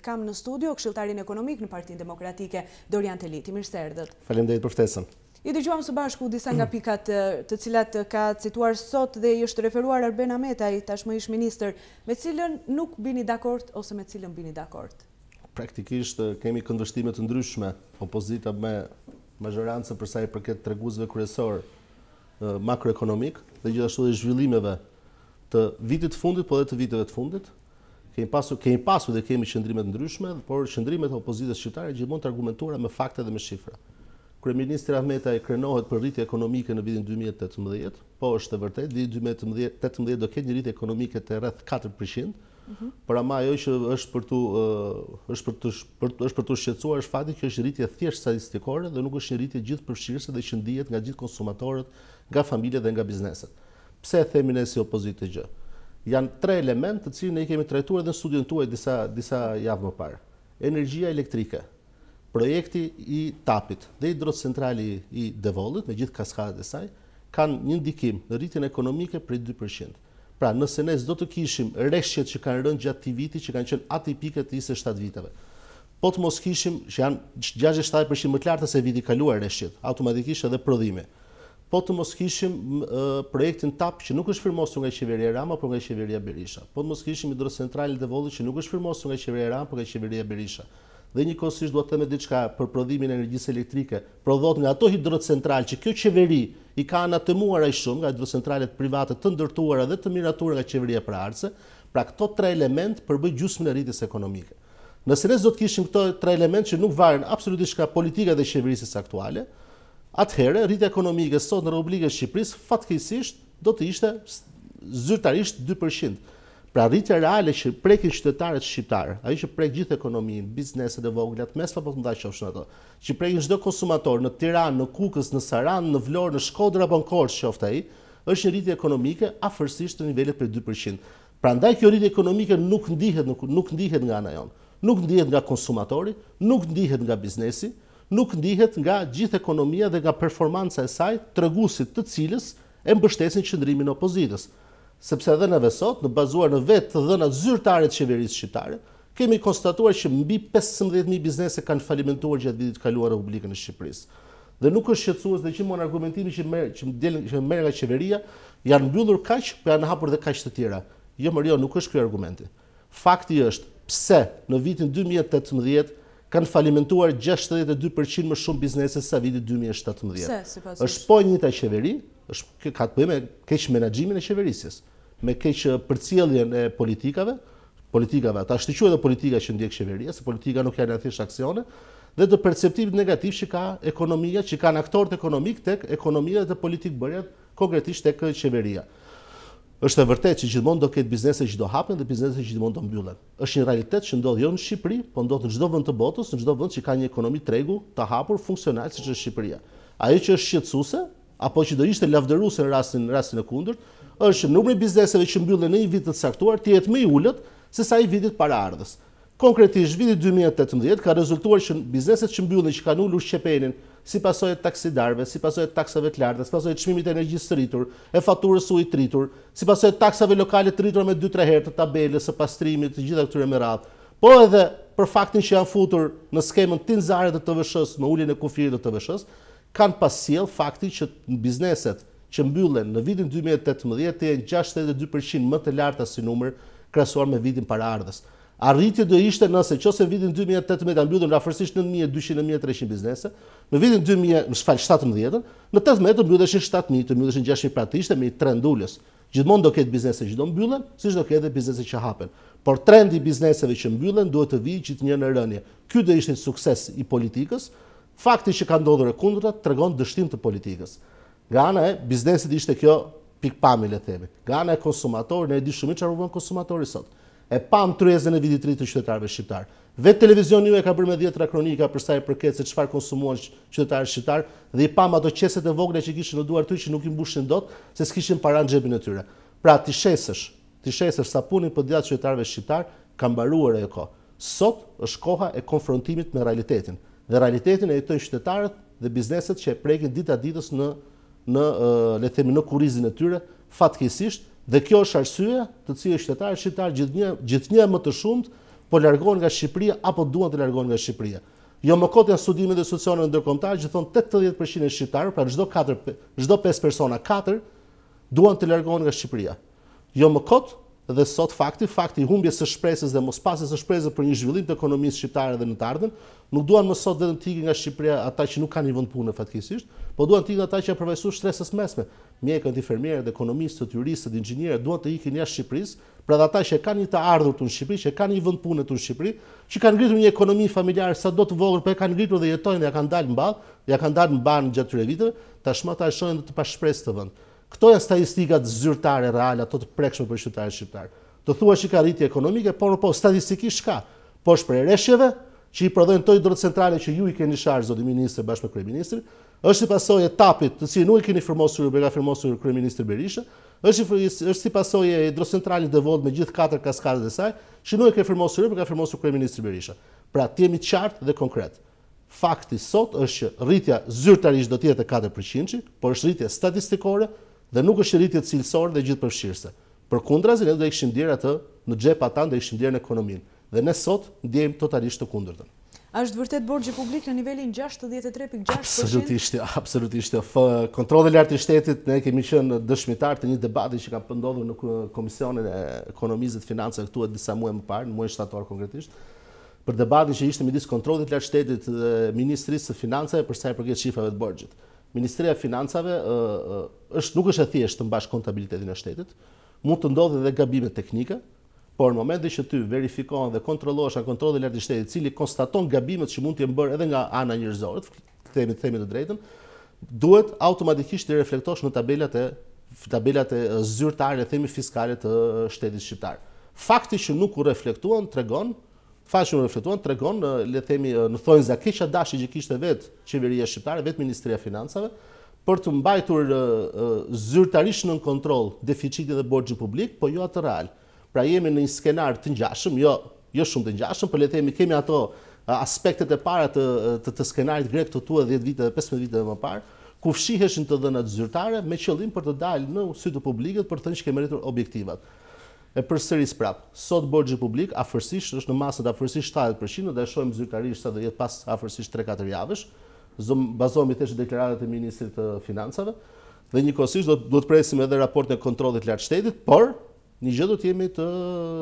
kam në studio këshilltarin ekonomik në Partinë Demokratike, Dorian Teliti. Mirë se erdhët. Faleminderit për ftesën. I dëgjuam së bashku disa nga pikat të cilat ka cituar sot dhe i është referuar Arben Ametaj, tashmë ish ministër, me cilën nuk bini dakord ose me cilën bini dakord? Praktikisht kemi këndvështrime të ndryshme, opozita me mazhorancë për sa i përket treguesve kryesor makroekonomik dhe gjithashtu dhe zhvillimeve të vitit të fundit, po dhe të viteve të fundit. Kemi pasur dhe kemi qëndrime të ndryshme, por qëndrimet e opozitës shqiptare gjithmonë të argumentuara me fakte dhe me shifra. Kryeministri Ahmetaj krenohet për rritje ekonomike në vitin 2018, po është e vërtet, viti 2018 do ketë një rritje ekonomike të rreth 4%, por ama ajo që është për të shqetësuar është fakti që është rritje thjesht statistikore dhe nuk është një rritje gjithëpërfshirëse dhe që ndihet nga gjithë konsumatorët, nga familjet dhe nga bizneset. Pse e themi ne si opozitë të gjë? Janë tre elementë të cilën ne i kemi trajtuar edhe në studion tuaj disa javë më parë. Energjia elektrike, projekti i Tapit dhe hidrocentrali i Devollit, me gjithë kaskadet e saj, kanë një ndikim në rritjen ekonomike prej 2%. Pra, nëse ne s'do të kishim rreshtet që kanë rënë gjatë këtij viti, që kanë qenë atipike të 27 viteve, po të mos kishim, që janë 67% më të larta se viti kaluar rreshtet, automatikisht edhe prodhime. Po të mos kishim projektin TAP që nuk është firmosur nga qeveria Rama, por nga qeveria Berisha. Po të mos kishim hidrocentralin e Devollit që nuk është firmosur nga qeveria Rama, por nga qeveria Berisha. Dhe njëkohësisht do të them diçka për prodhimin e energjisë elektrike, prodhohet nga ato hidrocentrale që kjo qeveri i ka anatëmuar aq shumë, nga hidrocentralet private të ndërtuara dhe të miratuara nga qeveria paraardhëse, pra këto tre element përbëj gjysmën e rritjes ekonomike. Nëse ne do të kishim këto tre element që nuk varen absolutisht nga politika dhe qeverisë aktuale, atëherë rritja ekonomike sot në Republikën e Shqipërisë fatkeqësisht do të ishte zyrtarisht 2%. Pra rritja reale që prekin qytetarët shqiptarë, ajo që prek gjithë ekonominë, bizneset e vogla, të mesme apo të mëdha qofshin ato, që prekin çdo konsumator në Tiranë, në Kukës, në Saranë, në Vlorë, në Shkodër apo në Korçë qoftë ai, është një rritje ekonomike afërsisht të nivelit për 2%. Prandaj kjo rritje ekonomike nuk ndihet nga ana jonë, nuk ndihet nga konsumatori, nuk ndihet nga biznesi, nuk ndihet nga gjithë ekonomia dhe nga performanca e saj, treguesit të cilës e mbështesin qëndrimin e opozitës. Sepse edhe neve sot, në bazuar në vetë të dhënat zyrtare të qeverisë shqiptare, kemi konstatuar që mbi 15.000 biznese kanë falimentuar gjatë vitit kaluar Republikën e Shqipërisë. Dhe nuk është shqetësues dhe gjithmonë argumentimi që merr nga qeveria, janë mbyllur kaq, po janë hapur dhe kaq të tjera. Jo, nuk është ky argumenti. Fakti është pse në vitin 2018 kanë falimentuar 62% më shumë biznese sa viti 2017. Është po e njëjta qeveri, ka të bëjë me keq menaxhimin e qeverisjes, me keq përcjelljen e politikave, ata shtyquen edhe politika që ndjek qeveria, se politika nuk janë thjesht aksione, dhe të perceptivit negativ që ka ekonomia, që kanë aktorët ekonomik tek ekonomia dhe politikbërjat, konkretisht tek qeveria. Është e vërtetë që gjithmonë do ketë biznese që do hapen dhe biznese që gjithmonë do mbyllen. Është një realitet që ndodh jo në Shqipëri, po ndodh në çdo vend të botës, në çdo vend që ka një ekonomi tregu të hapur, funksional siç është Shqipëria. Ajo që është shqetësuese, apo që do ishte lavdëruese në rastin e kundërt, është që numri i bizneseve që mbyllen në një vit të caktuar të jetë më i ulët se sa i vitit paraardhës. Konkretisht viti 2018 ka rezultuar që bizneset që mbyllen, që kanë ulur shqepenin, si pasojë të taksidarëve, si pasojë të taksave të larta, si pasojë të çmimit të energjisë të rritur, e faturës së ujit të rritur, si pasojë të taksave lokale të rritura me 2-3 herë, të tabelës, së pastrimit, të gjitha këtyre me radhë. Po edhe për faktin që janë futur në skemën tinzare të TVSH-s, me uljen e kufirit të TVSH-s, kanë pasjell fakti që bizneset që mbyllen në vitin 2018 janë 62% më të larta si numër krahasuar me vitin paraardhës. Arritje do ishte nëse vitin 2018 mbyllën afërsisht 9.200-9.300 biznese, në vitin 2017, në 18 do mbylleshin 7.000, të mbylleshin 6.000, pra të ishte me trend ulës. Gjithmonë do ketë biznese që do mbyllen, siç do ketë biznese që hapen. Por trendi i bizneseve që mbyllen duhet të vijë që të njëjë në rënje. Ky do ishte sukses i politikës. Fakti që ka ndodhur e kundërta tregon dështim të politikës. Nga ana e biznesit ishte kjo pikpamje, le të themi. Nga ana e konsumatorit, ne e di shumë çfarë bën konsumatori sot. E pam tryezën e vitit të ri të qytetarëve shqiptar. Vetë televizioni juaj ka bërë me 10 kronika për sa i përket se çfarë konsumuan qytetarët shqiptar dhe i pam ato qeset e vogla që kishin në duar ty që nuk i mbushin dot se s'kishin para në xhepin e tyre. Pra ti shesësh sapunin për djathtë qytetarëve shqiptar ka mbaruar ajo kohë. Sot është koha e konfrontimit me realitetin. Dhe realitetin e jetojnë qytetarët dhe bizneset që e prekin dita ditës në le të themi në kurrizin e tyre, fatkeqësisht. Dhe kjo është arsyeja të cilës qytetarët shqiptar gjithnjë më të shumt po largohen nga Shqipëria apo duan të largohen nga Shqipëria. Jo më kot janë studimet e institucioneve ndërkombëtare që thonë 80% e shqiptarëve, pra çdo 5 persona 4 duan të largohen nga Shqipëria. Jo më kot dhe sot fakti i humbjes së shpresës dhe mospasjes së shpresës për një zhvillim të ekonomisë shqiptare dhe në të ardhmen, nuk duan më sot vetëm të ikin nga Shqipëria ata që nuk kanë një vend pune fatkeqësisht, po duan të ikin ata që janë përfaqësuar shtresës mesme, mjekët, infermierët, ekonomistët, juristët, inxhinierët, duan të ikin jashtë Shqipërisë, pra ata që kanë një të ardhur në Shqipëri, që kanë një vend pune në Shqipëri, që kanë ngritur një ekonomi familjare sado të vogël, por e kanë ngritur dhe jetojnë, ja kanë dalë në banë gjatë këtyre viteve, tashmë ata shohin të pashpresë të vend. Këto janë statistikat zyrtare reale, ato të prekshme për qytetarët shqiptar. Të thuash që ka rritje ekonomike, po statistikisht ka. Po shprej rreshjeve që i prodhojnë toj dorë centrale që ju i keni sharë, zoti ministër bashkë me kryeministrin, është si pasojë e tapit, të cilin nuk i keni firmosur, ka firmosur kryeministri Berisha, është si pasojë e hidrocentralit Devot me gjithë 4 kaskadet e saj, që nuk e ka firmosur, ka firmosur kryeministri Berisha. Pra, të jemi qartë dhe konkret. Fakti sot është që rritja zyrtarisht do të jetë 4%, por është rritje statistikore dhe nuk është rritje cilësore dhe gjithëpërfshirëse. Përkundrazi, ne do të kishim ndier atë në xhep ata, do kishim ndier në ekonominë. Dhe ne sot ndjejmë totalisht të kundërtën. A është vërtet borxhi publik në nivelin 63.6%? Absolutisht. Kontrolli i lartë i shtetit, ne kemi qenë dëshmitar të një debati që ka ndodhur në Komisionin e Ekonomisë dhe Financave këtu disa muaj më parë, në muajin shtator konkretisht, për debatin që ishte midis kontrollit të lartë shtetit dhe Ministrisë së Financave për sa i përket shifrave të borxhit. Ministria e Financave nuk është e thjeshtë të mbash kontabilitetin e shtetit, mund të ndodhë edhe gabime teknike, por në momentin që ty verifikohen dhe kontrollosh nga kontrolli i lartë i shtetit, i cili konstaton gabimet që mund të jenë bërë edhe nga ana njerëzore, themi të drejtën, duhet automatikisht të reflektosh në tabelat e zyrtare, themi fiskale të shtetit shqiptar. Fakti që nuk u reflektuan tregon, le themi në thonjza keqa dashje që kishte vetë qeveria shqiptare, vetë Ministria e Financave, për të mbajtur zyrtarisht në kontroll deficitin dhe borxhin publik, po jo atë real. Pra jemi në një skenar të ngjashëm, jo shumë të ngjashëm, por le të themi kemi ato aspektet e para të skenarit grek të tua 10 vite dhe 15 vite më parë, ku fshiheshin të dhënat zyrtare me qëllim për të dalë në sy të publikut për të thënë që kemi arritur objektivat. E përsëris prap, sot borxhi publik afërsisht është në masën afërsisht 70%, dhe e shohim zyrtarisht sa do jetë pas afërsisht 3-4 javësh. Bazohemi thjesht në deklaratat e ministrit të Financave dhe njëkohësisht do të presim edhe raportin e kontrollit lartë shtetit, por një gjë do të jemi të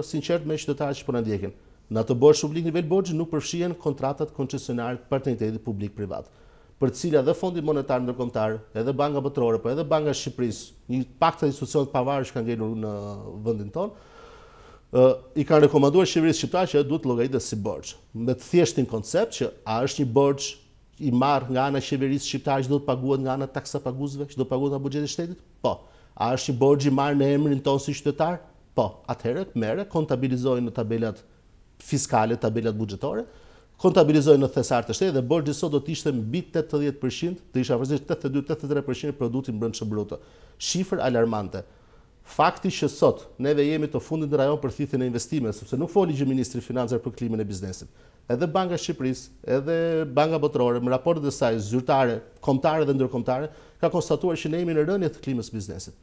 sinqert me qytetarët që po na ndjekin. Në atë borxh publik nivel borxhi nuk përfshihen kontratat koncesionar të partneriteti publik-privat, për të cilat dhe Fondi Monetar Ndërkombëtar, edhe Banka Botërore, por edhe Banka e Shqipërisë, një pak të institucionet pavarur që kanë ngelur në vendin tonë, i kanë rekomanduar qeverisë shqiptare që duhet llogaritet si borxh. Me të thjeshtin koncept që a është një borxh i marrë nga ana e qeverisë shqiptare që do të paguhet nga ana e taksapaguesve, që do të paguhet nga buxheti i shtetit? Po. A është një borxh i marrë në emrin tonë si qytetar? Po. Atëherë merre, kontabilizojnë në tabelat fiskale, tabelat buxhetore, kontabilizojnë në thesar të shtetit dhe borxhi sot do të ishte mbi 80%, do ishte afërsisht 82-83% e produktit brendshëm brut. Shifër alarmante. Fakti që sot neve jemi të fundit në rajon për thithjen e investimeve, sepse nuk foli gjë ministri i Financave për klimën e biznesit. Edhe Banka e Shqipërisë, edhe Banka Botërore, me raportet e saj zyrtare, kombëtare dhe ndërkombëtare, ka konstatuar që ne jemi në rënje të klimës biznesit.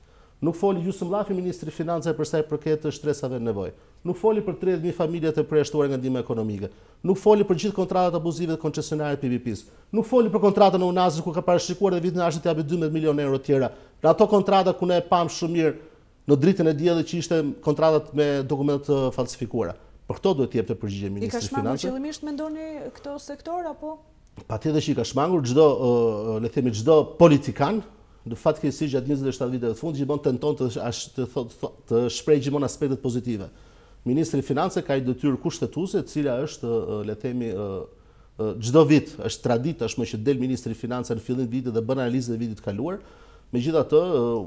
Nuk foli gjysmëllafi ministri i Financave për sa i përket të stresave në nevojë. Nuk foli për 30.000 familjet e përjashtuara nga ndihma ekonomike. Nuk foli për gjithë kontratat abuzive të koncesionarit PPP-s. Nuk foli për kontratën e UNAS-s ku ka parashikuar dhe vitin e ardhshëm të japë 12 milionë euro të tjera. Në ato kontrata ku ne e pam shumë mirë në dritën e diellit që ishte kontratat me dokumente të falsifikuara. Për këto duhet të jepte përgjigje ministri i Financave. I ka shmangur qëllimisht mendoni këto sektor apo? Patjetër që i ka shmangur çdo politikan. Në fatkeqësisht gjatë 27 viteve të fundit gjithmonë tenton të shprehë gjithmonë aspektet pozitive. Ministri i Financave ka një detyrë kushtetuese, e cila është, le të themi, çdo vit është traditë që del ministri i Financave në fillim vitit dhe bën analizën e vitit të kaluar. Megjithatë,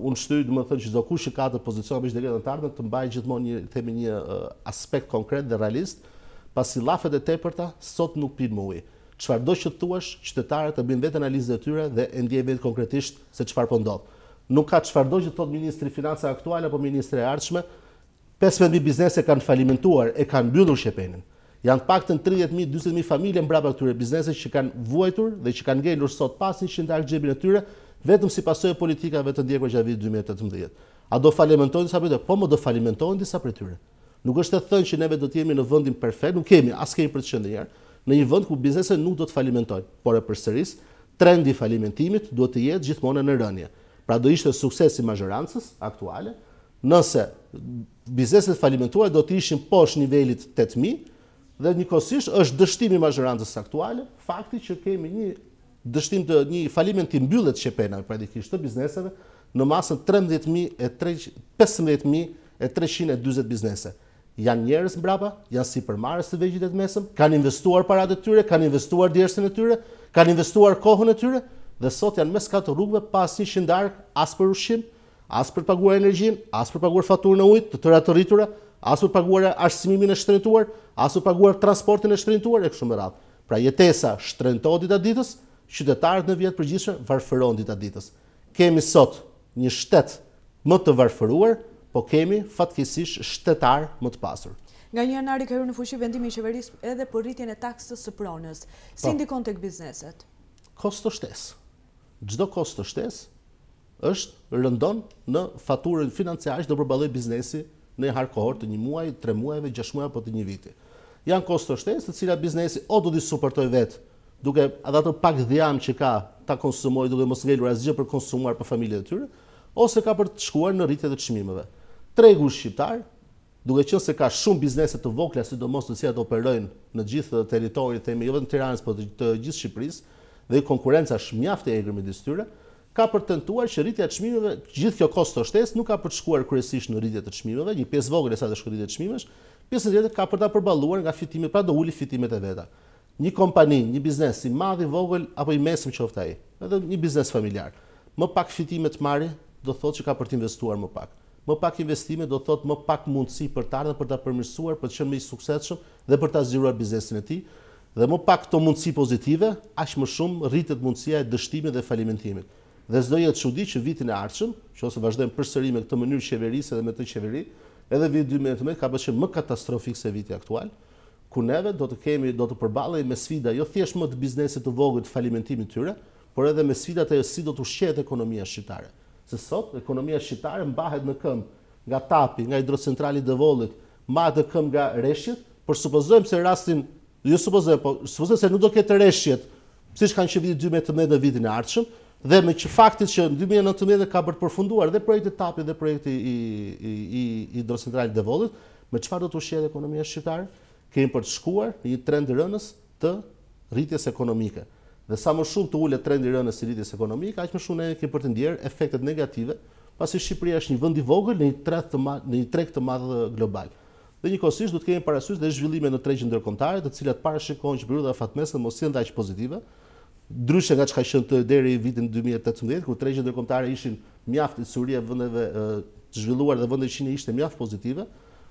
unë shtyj domethënë që çdo kush që ka të pozicion me dekretën e ardhmen të mbajë gjithmonë një aspekt konkret dhe realist, pasi llafet e tepërta sot nuk pin më ujë. Çfarëdo që thuash, qytetarët e bëjnë vetë analizën e tyre dhe e ndjejnë vetë konkretisht se çfarë po ndodh. Nuk ka çfarëdo që thot ministri i Financave aktual apo ministri e ardhshme, 15.000 biznese kanë falimentuar, e kanë mbyllur shepenin. Janë të paktën 30.000-40.000 familje mbrapa këtyre bizneseve që kanë vuajtur dhe që kanë ngelur sot pas 100 ark xhepin e tyre, vetëm si pasojë politikave të ndjekur gjatë vitit 2018. A do falimentojnë disa prej tyre? Po, më do falimentojnë disa prej tyre. Nuk është të thënë që neve do të jemi në vendin perfekt, nuk kemi askënd për të qenë ndonjëherë, në një vend ku bizneset nuk do të falimentojnë, por e përsëris, trendi i falimentimit duhet të jetë gjithmonë në rënje. Pra do ishte sukses i mazhorancës aktuale, nëse bizneset falimentuara do të ishin poshtë nivelit 8000 dhe njëkohësisht është dështimi i mazhorancës aktuale, fakti që kemi një dështim të një falimentim mbyllet shqiptare praktikisht të bizneseve në masën 15.340 biznese. Janë njerëz mbrapa, janë sipërmarrës të vegjëlit të mesëm, kanë investuar paratë e tyre, kanë investuar djersën e tyre, kanë investuar kohën e tyre dhe sot janë mes katë rrugëve pa asnjë shindar, as për ushqim, as për paguar energjinë, as për paguar faturën e ujit, të tëra të rritura, as për paguar arsimimin e shtrentuar, as për paguar transportin e shtrentuar e kështu me radhë. Pra jetesa shtrëntohet ditë ditës, qytetarët në vjet përgjithshëm varfërohen ditë ditës. Kemi sot një shtet më të varfëruar, po kemi fatkeqësisht shtetar më të pasur. Nga 1 janari ka hyrë në fuqi vendimi i qeverisë edhe për rritjen e taksës së pronës. Si ndikon tek bizneset? Kosto shtesë. Çdo kosto shtesë është rëndon në faturën financiare që do përballoj biznesi në një harë kohor të 1 muaji, 3 muajve, 6 muaj apo të 1 viti. Janë kosto shtesë të cilat biznesi o do t'i suportoj vetë, duke ato pak dhjam që ka ta konsumojë duke mos ngelur asgjë për konsumuar për familjet e tyre, ose ka për të shkuar në rritje të çmimeve. Tregu shqiptar, duke qenë se ka shumë biznese të vogla, sidomos të cilat operojnë në gjithë territorin, themi jo vetëm Tiranës, por të gjithë Shqipërisë, dhe konkurenca është mjaft e egër midis tyre, ka për tentuar që rritja e çmimeve, gjithë kjo kosto shtesë nuk ka për të shkuar kryesisht në rritje të çmimeve, një pjesë vogël e sa të shkojë rritje të çmimesh, pjesën tjetër ka për ta përballuar nga fitimet, pra do uli fitimet e veta. Një kompani, një biznes i madh i vogël apo i mesëm qoftë ai, edhe një biznes familjar, më pak fitime të marrë do thotë që ka për të investuar më pak. Më pak investime do thotë më pak mundësi për të ardhur për ta përmirësuar, për të qenë më i suksesshëm dhe për ta zgjeruar biznesin e tij. Dhe më pak këto mundësi pozitive, aq më shumë rritet mundësia e dështimit dhe falimentimit. Dhe s'do jetë çudi që vitin e ardhshëm, nëse vazhdojmë përsëri me këtë mënyrë qeverisë dhe me këtë qeveri, edhe viti 2019 ka bërë më katastrofik se viti aktual, ku neve do të përballemi me sfida jo thjesht më të biznesit të vogël të falimentimit tyre, por edhe me sfidat e si do të ushqehet ekonomia shqiptare. Se sot ekonomia shqiptare mbahet në këmbë nga tapi, nga hidrocentrali Devollit, mbahet në këmbë nga reshjet, por supozojmë se rastin, jo supozojmë, po supozojmë se nuk do ketë reshjet, siç kanë që viti 2018 në vitin e ardhshëm, dhe me që faktit që në 2019 ka për të përfunduar dhe projekti tapi dhe projekti i hidrocentralit Devollit, me çfarë do të ushqehet ekonomia shqiptare? Kemi për të shkuar në një trend rënës të rritjes ekonomike. Dhe sa më shumë të ulet trendi i rënës së rritjes ekonomike, aq më shumë ne kemi për të ndjerë efektet negative, pasi Shqipëria është një vend i vogël në një treg të madh global. Dhe njëkohësisht do të kemi parasysh dhe zhvillime në tregjet ndërkombëtare, të cilat parashikojnë që periudha fatmesme mos jenë aq pozitive, ndryshe nga çka qenë deri vitin 2018, kur tregjet ndërkombëtare ishin mjaft suria e vendeve të zhvilluar dhe vendet që ishte mjaft pozitive,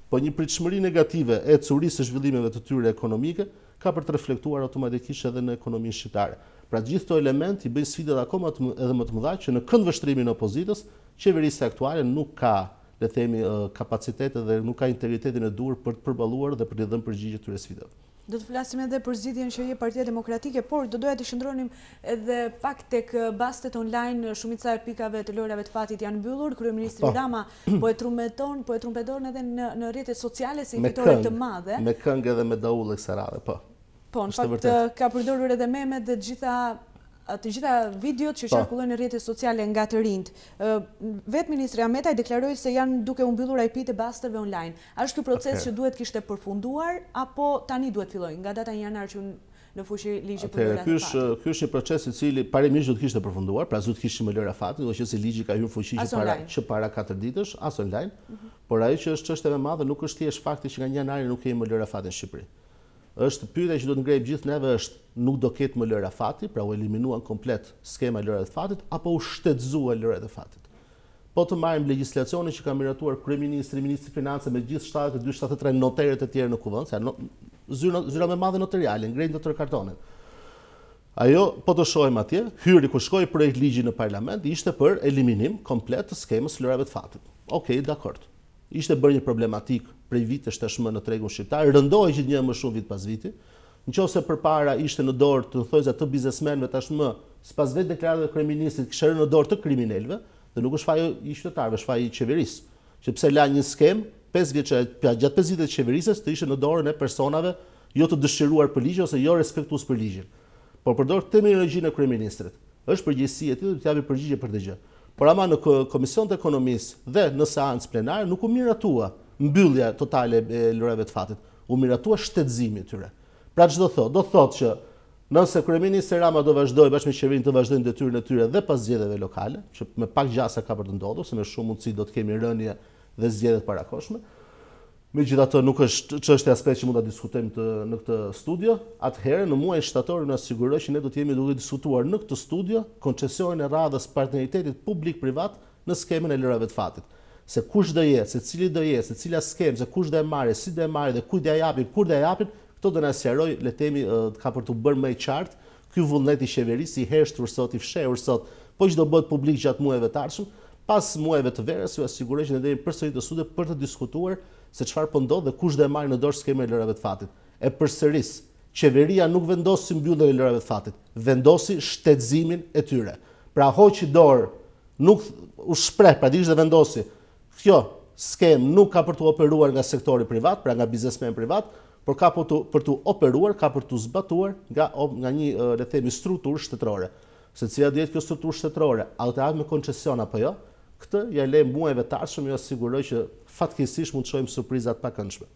po një pritshmëri negative e curisë së zhvillimeve të tyre ekonomike ka për të reflektuar automatikisht edhe në ekonominë shqiptare. Pra gjithë këto elementë i bëjnë sfidat akoma edhe më të mëdha që në këndvështrimin e opozitës, qeverisja aktuale nuk ka, le të themi, kapacitetet dhe nuk ka integritetin e duhur për të përballuar dhe për të dhënë përgjigje këtyre sfidave. Do të flasim edhe për zgjidhjen që jep Partia Demokratike, por do doja të qëndronim edhe pak tek bastet online. Shumica e pikave të lojrave të fatit janë mbyllur. Kryeministri Rama po e trumpeton edhe në rrjetet sociale si fitore të madhe. Me këngë edhe me daulle kësaj radhe, po. Po, në fakt ka përdorur edhe memet dhe të gjitha videot që qarkullojnë në rrjetet sociale nga të rinjt. Vetë ministri Ametaj deklaroi se janë duke u mbyllur IP-të e basteve online. A është ky proces që duhet kishte përfunduar apo tani duhet fillojë nga data 1 janar që në fuqi ligji për lojrat e fatit? Ky është një proces i cili parimisht do të kishte përfunduar, pra do të kishim lojra fatit, do të thotë se ligji ka hyrë në fuqi që para 4 ditësh, as online, por ajo që është çështja më e madhe nuk është thjesht fakti që nga 1 janari nuk kemi më lojra fatit në Shqipëri. Është pyetja që do të ngrejë gjithë neve është nuk do ketë më lojra fati, pra u eliminuan komplet skema e lojrave të fatit apo u shtetëzuan lojrat e fatit. Po të marrim legjislacionin që ka miratuar kryeministri, ministri financave me gjithë shtatet e 273 noterët e tjerë në kuvend, sa zyra më e madhe notariale, ngrejnë do të kartonet. Ajo po të shohim atje, hyri kur shkoi projekt ligji në parlament ishte për eliminim komplet të skemës së lojrave të fatit. Okej, dakord. Ishte bërë një problematik prej vitesh tashmë në tregun shqiptar, rëndohej gjithnjë më shumë vit pas viti. Nëse përpara ishte në dorë të thojza të biznesmenëve, tashmë sipas vetë deklaratave të kryeministrit kishte rënë në dorë të kriminalëve, dhe nuk është faji i qytetarëve, është faji i qeverisë. Që pse la një skem gjatë 5 viteve të qeverisjes të ishte në dorën e personave jo të dëshiruar për ligj ose jo respektues për ligjin. Por përdor terminologjinë e kryeministrit. Është përgjegjësia e tij të japë përgjigje për të gjë. Por ama në Komision të Ekonomisë dhe në seancë plenare nuk u miratua mbyllja totale e lërave të fatit. U miratua shtetëzimi i tyre. Pra ç'do thotë? Do thotë që nëse kryeministri Rama do vazhdojë bashkë me qeverinë të vazhdojnë detyrën e tyre dhe pas zgjedhjeve lokale, që me pak gjasa ka për të ndodhur, se me shumë mundësi do të kemi rënje dhe zgjedhjet parakoshme. Megjithatë nuk është çështja aspekt që mund ta diskutojmë në këtë studio, atëherë në muajin shtator na siguroj që ne do të jemi duke diskutuar në këtë studio koncesionin e radhës partneritetit publik-privat në skemën e lërave të fatit. Se kush do jetë, se cili do jetë, se cila skemë, se kush do e marrë, si do e marrë dhe kujt do ja japin, kur do ja japin, këto do na sqaroj le të themi ka për të bërë më i qartë ky vullnet i qeverisë i hershtur sot, i fshehur sot, po që do bëhet publik gjatë muajve të ardhshëm. Pas muajve të verës, ju asiguroj që ne do jemi përsëri të studio për të diskutuar se çfarë po ndodh dhe kush do e marrë në dorë skemën e lërave të fatit. E përsëris, qeveria nuk vendosi mbylljen e lërave të fatit, vendosi shtetëzimin e tyre. Pra hoqi dorë, nuk u shpreh, pra dish dhe vendosi. Kjo skemë nuk ka për të operuar nga sektori privat, pra nga biznesmen privat, por ka për të operuar, ka për të zbatuar nga një le të themi strukturë shtetërore. Se cila do jetë kjo strukturë shtetërore, a do të japë me koncesion apo jo? Këtë ja le muajve të ardhshëm, ju asiguroj që fatkeqësisht mund të shohim surpriza të pakëndshme.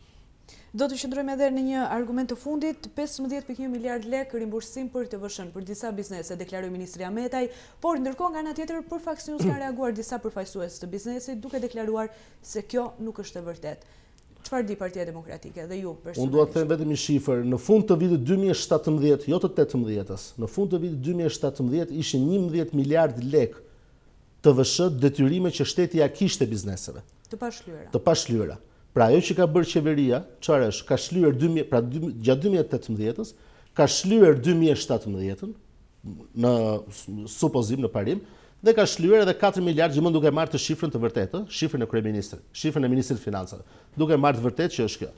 Do të qëndrojmë edhe në një argument të fundit, 15.1 miliard lekë rimbursim për TVSH-n për disa biznese, deklaroi ministri Ametaj, por ndërkohë nga ana tjetër për Fox News kanë reaguar disa përfaqësues të biznesit duke deklaruar se kjo nuk është e vërtetë. Çfarë di Partia Demokratike dhe ju personalisht? Unë dua të them vetëm një shifër, në fund të vitit 2017, jo të 18-s, në fund të vitit 2017 ishin 11 miliard lekë TVSH detyrime që shteti ja kishte bizneseve. Të pashlyera. Të pashlyera. Pra ajo që ka bërë qeveria, çfarë është? Ka shlyer gjatë 2018-s, ka shlyer 2017-ën në supozim, në parim, dhe ka shlyer edhe 4 miliard, gjithmonë duke marrë të shifrën të vërtetë, shifrën e kryeministrit, shifrën e ministrit të financave. Duke marrë të vërtetë që është kjo.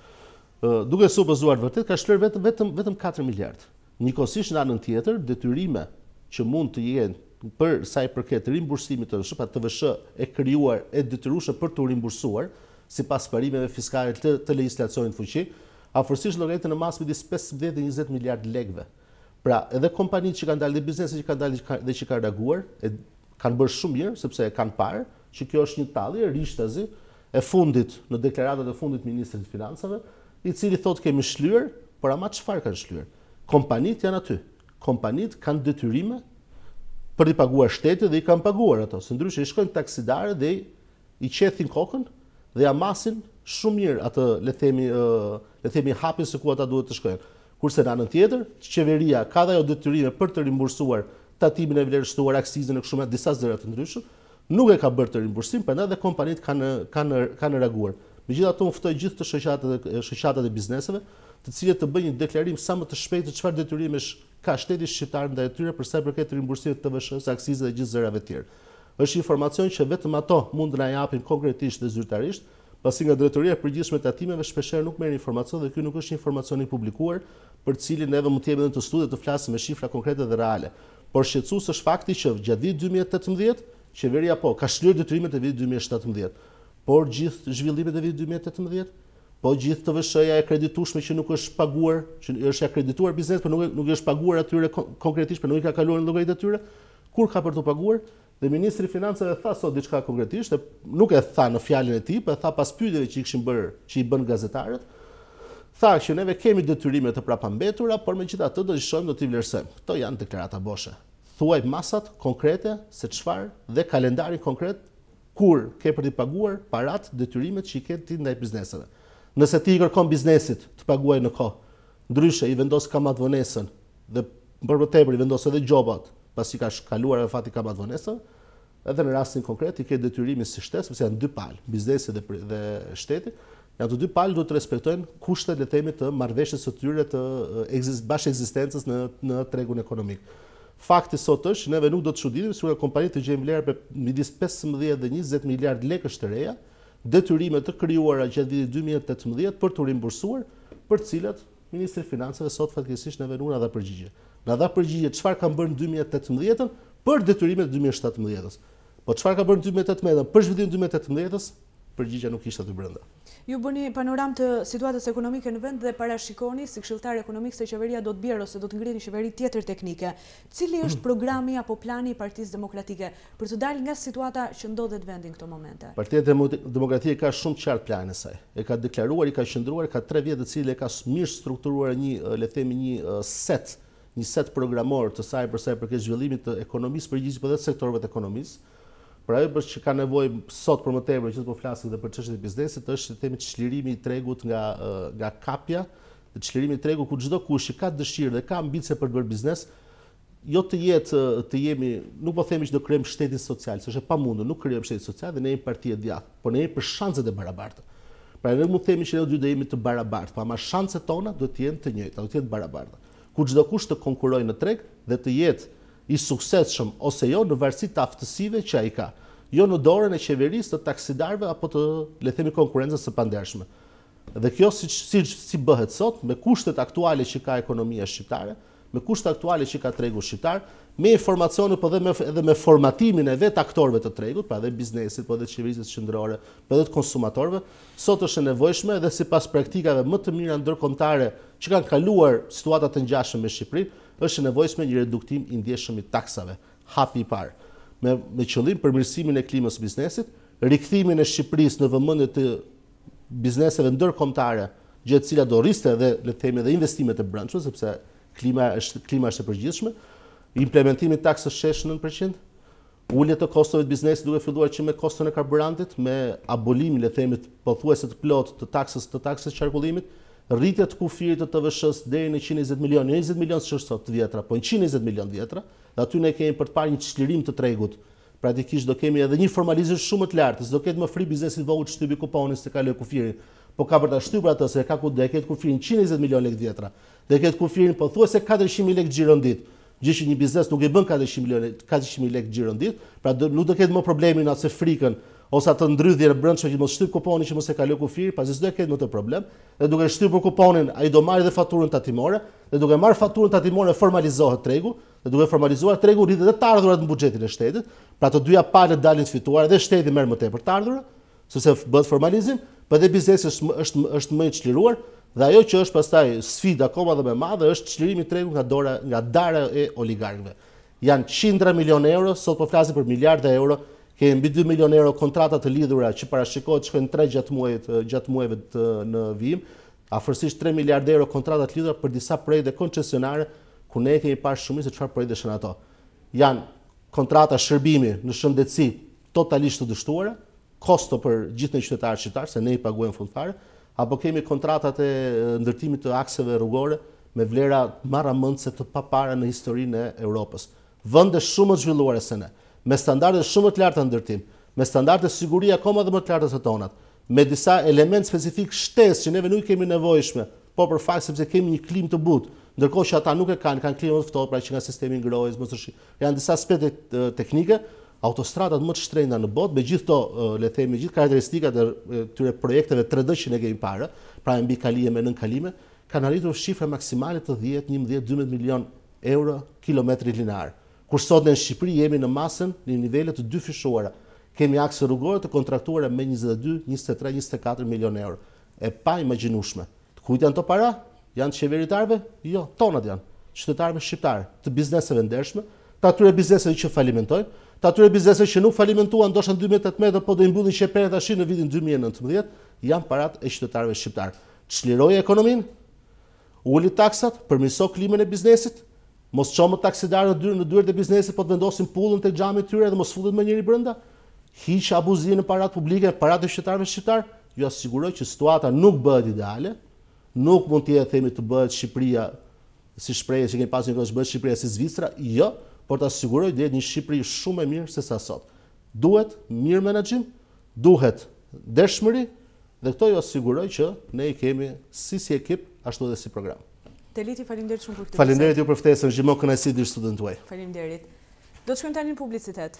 Duke supozuar të vërtetë, ka shlyer vetëm 4 miliard. Njëkohësisht në anën tjetër, detyrime që mund të jenë për sa i përket rimbursimit të TVSH, TVSH e krijuar e detyrueshme për të rimbursuar sipas parimeve fiskale të legjislacionit fuqi, afërsisht llogaritë në mas midis 15 dhe 20 miliard lekëve. Pra, edhe kompanitë që kanë dalë dhe bizneset që kanë dalë dhe që kanë reaguar, kanë bërë shumë mirë sepse e kanë parë që kjo është një tallje rishtazi e fundit në deklaratat e fundit ministrit të financave, i cili thotë kemi shlyer, por ama çfarë kanë shlyer? Kompanitë janë aty. Kompanitë kanë detyrime për i paguar shtetit dhe i kanë paguar ato. Së ndryshe i shkojnë taksidarë dhe i qethin kokën dhe ja masin shumë mirë atë le themi hapin se ku ata duhet të shkojnë. Kurse në anën tjetër, qeveria ka dhe ajo detyrime për të rimbursuar tatimin e vlerësuar, aksizën e kështu me disa zëra të ndryshëm, nuk e ka bërë të rimbursim, prandaj dhe kompanitë kanë reaguar. Megjithatë, unë ftoj gjithë të shoqatat e bizneseve, të cilët të bëjnë një deklarim sa më të shpejtë çfarë detyrimesh ka shteti shqiptar ndaj tyre për sa i përket rimbursimit të TVSH-s, aksizave dhe gjithë zërave të tjera. Është informacion që vetëm ato mund na japin konkretisht dhe zyrtarisht, pasi nga drejtoria e përgjithshme e tatimeve shpeshherë nuk merr informacion dhe ky nuk është informacion i publikuar, për cilin neve mund të jemi në të studio të flasim me shifra konkrete dhe reale. Por shqetësues është fakti që gjatë vitit 2018 qeveria ka shlyer detyrimet e vitit 2017, por gjithë zhvillimet e vitit 2018, po gjithë TVSH-ja e kreditueshme që nuk është paguar, që është akredituar biznes, por nuk është paguar atyre konkretisht, por nuk i ka kaluar në llogaritë e tyre, kur ka për të paguar? Dhe ministri i financave tha sot diçka konkretisht, nuk e tha në fjalën e tij, por e tha pas pyetjeve që i kishin bërë, që i bën gazetarët. Tha që neve kemi detyrime të prapambetura, por megjithatë do të shohim, do t'i vlerësojmë. Kto janë deklarata boshe. Thuaj masat konkrete se çfarë dhe kalendarin konkret kur ke për të paguar parat, detyrimet që i ke ti ndaj bizneseve. Nëse ti i kërkon biznesit të paguajë në kohë, ndryshe i vendos kamatvonesën dhe për tepër i vendos edhe gjobat, pasi ka kaluar fati kamatvonesën, edhe në rastin konkret i ke detyrimin si shtet, sepse janë dy palë, biznesi dhe shteti, janë të dy palë duhet të respektojnë kushtet le të themi të marrëveshjes së tyre të bashkë ekzistencës në tregun ekonomik. Fakti sot është që neve nuk do të çuditemi sikur kompanitë të gjejnë vlerë midis 15 dhe 20 miliard lekësh të reja, detyrime të krijuara gjatë vitit 2018 për të rimbursuar, për të cilat ministri i financave sot fatkeqësisht neve nuk na dha përgjigje. Na dha përgjigje çfarë kanë bërë në 2018 për detyrimet e 2017-s. Po çfarë ka bërë në 2018 për zhvillimin e 2018-s? përgjigja nuk ishte aty brenda. Ju bëni panoram të situatës ekonomike në vend dhe parashikoni si këshilltar ekonomik se qeveria do të bjerë ose do të ngrihet një qeveri tjetër teknike. Cili është programi apo plani i Partisë Demokratike për të dalë nga situata që ndodhet vendi në këto momente? Partia Demokratike ka shumë qartë planin e saj. E ka deklaruar, i ka qëndruar, ka 3 vjet të cilë e ka mirë strukturuar një set programor të saj për sa i përket zhvillimit të ekonomisë përgjithësisht, por edhe sektorëve të ekonomisë. Pra ajo që ka nevojë sot për më tepër që po flasim edhe për çështjet e biznesit është themi çlirimi i tregut nga kapja, çlirimi i tregut ku çdo kush që ka dëshirë dhe ka ambicie për të bërë biznes, jo të jemi, nuk po themi që do krijojmë shtetin social, s'është e pamundur, nuk krijojmë shtetin social dhe ne jemi parti e djathtë, por ne jemi për shanset e barabarta. Pra ne mund të themi që ne dy do jemi të barabartë, ama shanset tona do të jenë të njëjta, do të jenë të barabarta. Ku çdo kush të konkurrojë në treg dhe të jetë i suksesshëm ose jo në varësi të aftësive që ai ka, jo në dorën e qeverisë, të taksidarëve apo të le themi konkurrencës së pandershme. Dhe kjo si bëhet sot me kushtet aktuale që ka ekonomia shqiptare, me kushtet aktuale që ka tregu shqiptar, me informacione po edhe me formatimin e vetë aktorëve të tregut, pra edhe biznesit, po edhe qeverisë qendrore, po edhe të konsumatorëve, sot është e nevojshme dhe sipas praktikave më të mira ndërkombëtare që kanë kaluar situata të ngjashme me Shqipërinë, është e nevojshme një reduktim i ndjeshëm i taksave, hapi i parë, me qëllim përmirësimin e klimës së biznesit, rikthimin e Shqipërisë në vëmendje të bizneseve ndërkombëtare, gjë e cila do rriste edhe le të themi edhe investimet e brendshme, sepse klima është e përgjithshme, implementimi i taksës shesh 9%, ulje të kostove të biznesit duke filluar që me koston e karburantit, me abolimin le të themi pothuajse të plot të taksës qarkullimit, rritja të kufirit të TVSH-s deri në 120 milion, 20 milion s'është sot të vjetra, po 120 milion të vjetra, dhe aty ne kemi për të parë një çlirim të tregut. Praktikisht do kemi edhe një formalizim shumë të lartë, s'do ketë më fri biznesit vogël të shtypi kuponin se kaloj kufirin, po ka për ta shtypur atë se ka ku do ketë kufirin 120 milion lekë të vjetra. Dhe ketë kufirin pothuajse 400.000 lekë xhiro në ditë. Gjë që një biznes nuk e bën 400.000 lekë xhiro në ditë, pra nuk do ketë më problemin atë frikën ose atë ndrydhje në brendshme që mos shtyp kuponin që mos e kaloj kufirin, pasi s'do ketë më të problem. Dhe duke shtypur kuponin, ai do marrë edhe faturën tatimore, dhe duke marrë faturën tatimore formalizohet tregu, dhe duke formalizuar tregu rritet edhe të ardhurat në buxhetin e shtetit, pra të dyja palët dalin të fituara dhe shteti merr më tepër të ardhurat, sepse bëhet formalizim, por edhe biznesi është më i çliruar, dhe ajo që është pastaj sfida akoma dhe më e madhe është çlirimi i tregut nga dara e oligarkëve. Janë qindra milionë euro, sot po flasim për miliarda euro, kemi mbi 2 milion euro kontrata të lidhura që parashikohet shkojnë 3 gjatë muajve në vijim, afërsisht 3 miliardë euro kontrata të lidhura për disa projekte koncesionare ku ne kemi parë shumë se çfarë projekte janë ato. Janë kontrata shërbimi në shëndetësi totalisht të dështuara, kosto për gjithë ne qytetarët shqiptar, se ne i paguajmë fund fare, apo kemi kontratat e ndërtimit të akseve rrugore me vlera marramëndse të papara në historinë e Europës. Vende shumë të zhvilluara se ne, me standarde shumë të larta ndërtim, me standarde sigurie akoma dhe më të larta se tonat, me disa element specifik shtesë që neve nuk kemi nevojshme, po për fakt sepse kemi një klimë të butë, ndërkohë që ata nuk e kanë klimë të ftohtë, pra që nga sistemi ngrohjes, janë disa aspekte teknike, autostradat më të shtrenjta në botë, me gjithë to, le të themi, gjithë karakteristikat e këtyre projekteve 3D që ne kemi parë, pra mbi kalime, nën kalime, kanë arritur shifra maksimale të 10, 11, 12 milion euro kilometri linear. Kur sot në Shqipëri jemi në masën në nivele të dyfishuara. Kemi akse rrugore të kontraktuara me 22, 23, 24 milion euro. E pa imagjinueshme. Kujt janë to para? Janë të qeveritarëve? Jo, tonat janë. Qytetarëve shqiptarë, të bizneseve ndershme, të atyre bizneseve që falimentojnë, të atyre bizneseve që nuk falimentuan ndoshta në 2018, po do i mbyllin sheperet tash në vitin 2019, janë parat e qytetarëve shqiptarë. Çliroi ekonominë, uli taksat, përmirëso klimën e biznesit, mos çomë taksidarët në dyert e biznesit, po të vendosin pullën tek xhami i tyre dhe mos futet më njëri brenda. Hiq abuzimin në parat publike, parat e qytetarëve shqiptar, ju asiguroj që situata nuk bëhet ideale, nuk mund të themi të bëhet Shqipëria si shprehje që kemi pasur që bëhet Shqipëria si Zvicra, jo, por të asiguroj të jetë një Shqipëri shumë e mirë se sa sot. Duhet mirë menaxhim, duhet dëshmëri dhe këto ju asiguroj që ne i kemi si ekip ashtu edhe si program. Teliti, faleminderit shumë për këtë. Faleminderit ju për ftesën, gjithmonë kënaqësi të student tuaj. Faleminderit. Do të shkojmë tani në publicitet.